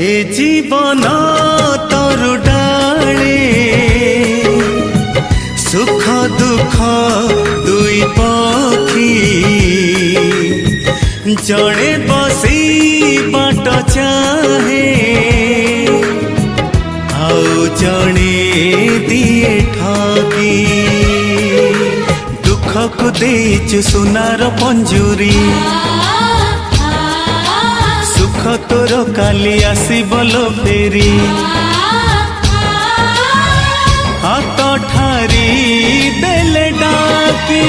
ए जीवन तरु डाले सुख दुख दुई पक्षी जड़े बसी बाट चाहे आउ जड़े दिए ठगी दुख को देचु सुनार पंजुरी सुख तोर काली आसबल फेरी हाथ ठारी देले डाकी।